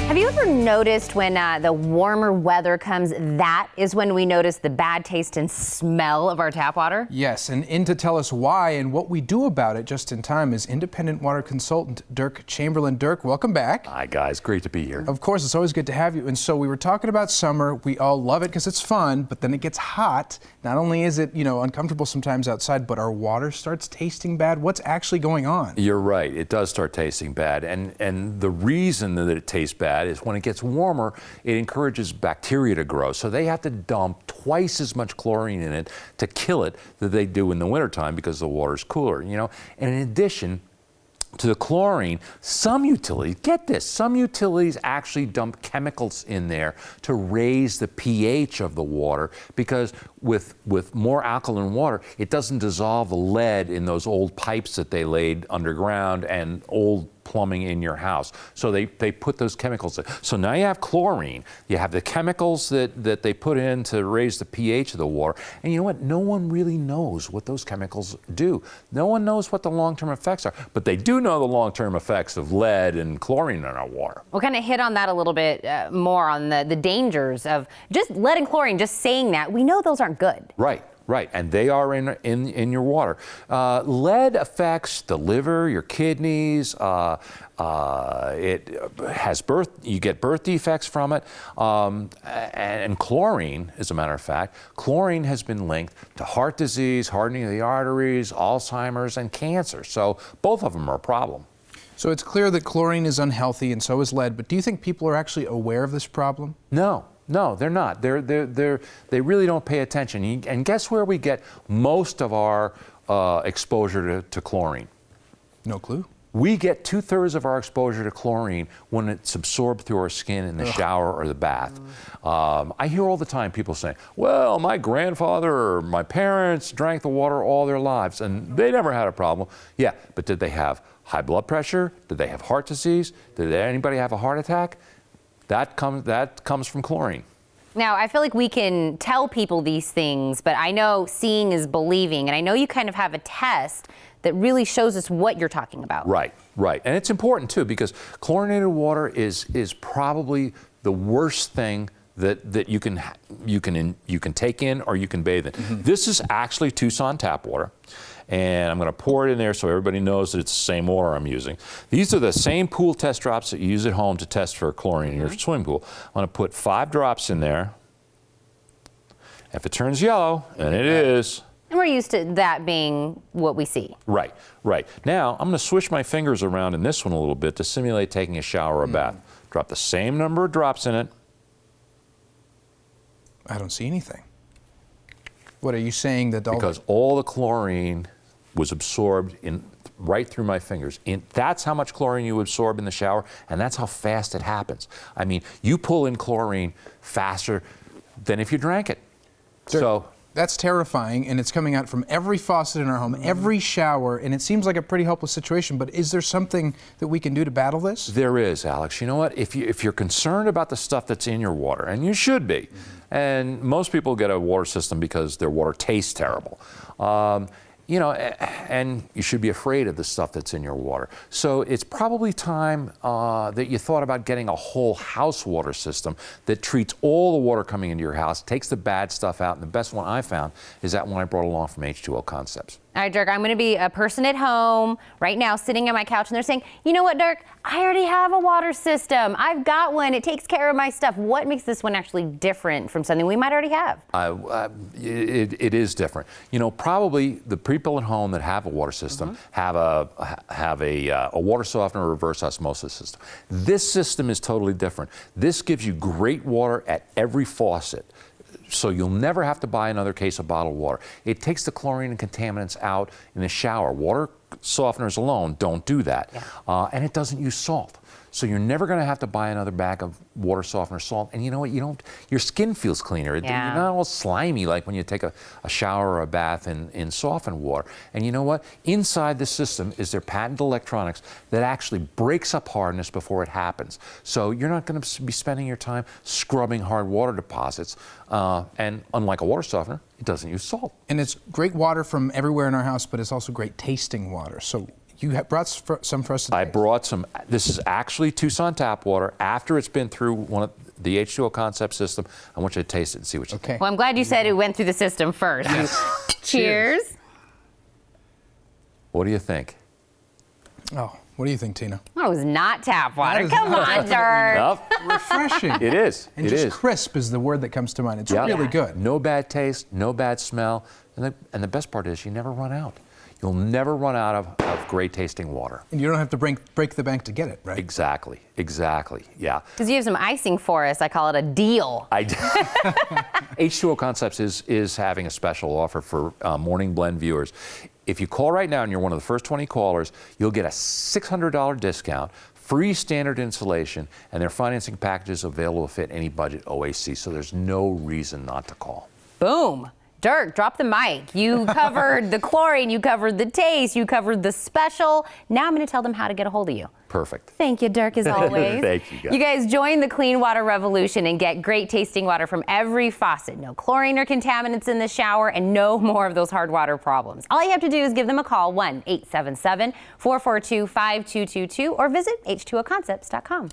Have you ever noticed when the warmer weather comes, that is when we notice the bad taste and smell of our tap water? Yes, and in to tell us why and what we do about it just in time is independent water consultant Derk Chamberlin. Derk, welcome back. Hi guys, great to be here. Of course, it's always good to have you. And so we were talking about summer. We all love it because it's fun, but then it gets hot. Not only is it, uncomfortable sometimes outside, but our water starts tasting bad. What's actually going on? You're right, it does start tasting bad. And the reason that it tastes bad is when it gets warmer, it encourages bacteria to grow. So they have to dump twice as much chlorine in it to kill it that they do in the wintertime because the water's cooler, And in addition to the chlorine, some utilities, get this, some utilities actually dump chemicals in there to raise the pH of the water because with more alkaline water, it doesn't dissolve the lead in those old pipes that they laid underground and old plumbing in your house. So they put those chemicals in. So now you have chlorine, you have the chemicals that they put in to raise the pH of the water. And you know what? No one really knows what those chemicals do. No one knows what the long-term effects are, but they do know the long-term effects of lead and chlorine in our water. We'll kind of hit on that a little bit more on the dangers of just lead and chlorine, just saying that. We know those aren't good. Right, and they are in your water. Lead affects the liver, your kidneys. It has you get birth defects from it. And chlorine, as a matter of fact, chlorine has been linked to heart disease, hardening of the arteries, Alzheimer's, and cancer. So both of them are a problem. So it's clear that chlorine is unhealthy and so is lead, but do you think people are actually aware of this problem? No, they're not. They really don't pay attention. And guess where we get most of our exposure to chlorine? No clue. We get 2/3 of our exposure to chlorine when it's absorbed through our skin in the shower or the bath. I hear all the time people saying, well, my grandfather or my parents drank the water all their lives and they never had a problem. Yeah, but did they have high blood pressure? Did they have heart disease? Did anybody have a heart attack? That comes from chlorine. Now, I feel like we can tell people these things, but I know seeing is believing, and I know you kind of have a test that really shows us what you're talking about. Right. And it's important, too, because chlorinated water is probably the worst thing that you can take in or you can bathe in. Mm-hmm. This is actually Tucson tap water. And I'm going to pour it in there so everybody knows that it's the same water I'm using. These are the same pool test drops that you use at home to test for chlorine in your swimming pool. I'm going to put 5 drops in there. If it turns yellow, and it is. And we're used to that being what we see. Right. Now, I'm going to swish my fingers around in this one a little bit to simulate taking a shower or a bath. Drop the same number of drops in it. I don't see anything. What are you saying that because all the chlorine was absorbed right through my fingers. That's how much chlorine you absorb in the shower, and that's how fast it happens. I mean, you pull in chlorine faster than if you drank it. So that's terrifying, and it's coming out from every faucet in our home, every shower, and it seems like a pretty helpless situation, but is there something that we can do to battle this? There is, Alex. You know what? If you're concerned about the stuff that's in your water, and you should be, and most people get a water system because their water tastes terrible, and you should be afraid of the stuff that's in your water. So it's probably time that you thought about getting a whole house water system that treats all the water coming into your house, takes the bad stuff out, and the best one I found is that one I brought along from H2O Concepts. All right, Derk, I'm going to be a person at home right now sitting on my couch, and they're saying, you know what, Derk, I already have a water system. I've got one. It takes care of my stuff. What makes this one actually different from something we might already have? It is different. Probably the people at home that have a water system have a water softener reverse osmosis system. This system is totally different. This gives you great water at every faucet. So you'll never have to buy another case of bottled water. It takes the chlorine and contaminants out in the shower. Water softeners alone don't do that. Yeah. And it doesn't use salt. So you're never going to have to buy another bag of water softener salt. And you know what? Your skin feels cleaner. Yeah. You're not all slimy like when you take a shower or a bath in softened water. And you know what? Inside the system is their patented electronics that actually breaks up hardness before it happens. So you're not going to be spending your time scrubbing hard water deposits. And unlike a water softener, it doesn't use salt. And it's great water from everywhere in our house, but it's also great tasting water. So You brought some for us today. I brought some. This is actually Tucson tap water. After it's been through one of the H2O Concepts system, I want you to taste it and see what you think. Okay. Well, I'm glad you said it went through the system first. Cheers. What do you think? Oh, what do you think, Tina? That was not tap water. is Come not on, Derk. Nope. Refreshing. It is. And it just is. crisp is the word that comes to mind. It's Yep. really good. No bad taste, no bad smell, and the best part is you never run out. You'll never run out of great tasting water. And you don't have to break the bank to get it, right? Exactly. Yeah. Because you have some icing for us. I call it a deal. H2O Concepts is having a special offer for Morning Blend viewers. If you call right now and you're one of the first 20 callers, you'll get a $600 discount, free standard installation, and their financing packages available to fit any budget OAC. So there's no reason not to call. Boom. Derk, drop the mic. You covered the chlorine, you covered the taste, you covered the special. Now I'm going to tell them how to get a hold of you. Perfect. Thank you, Derk, as always. Thank you, guys. You guys join the clean water revolution and get great tasting water from every faucet. No chlorine or contaminants in the shower and no more of those hard water problems. All you have to do is give them a call, 1-877-442-5222, or visit h2oconcepts.com.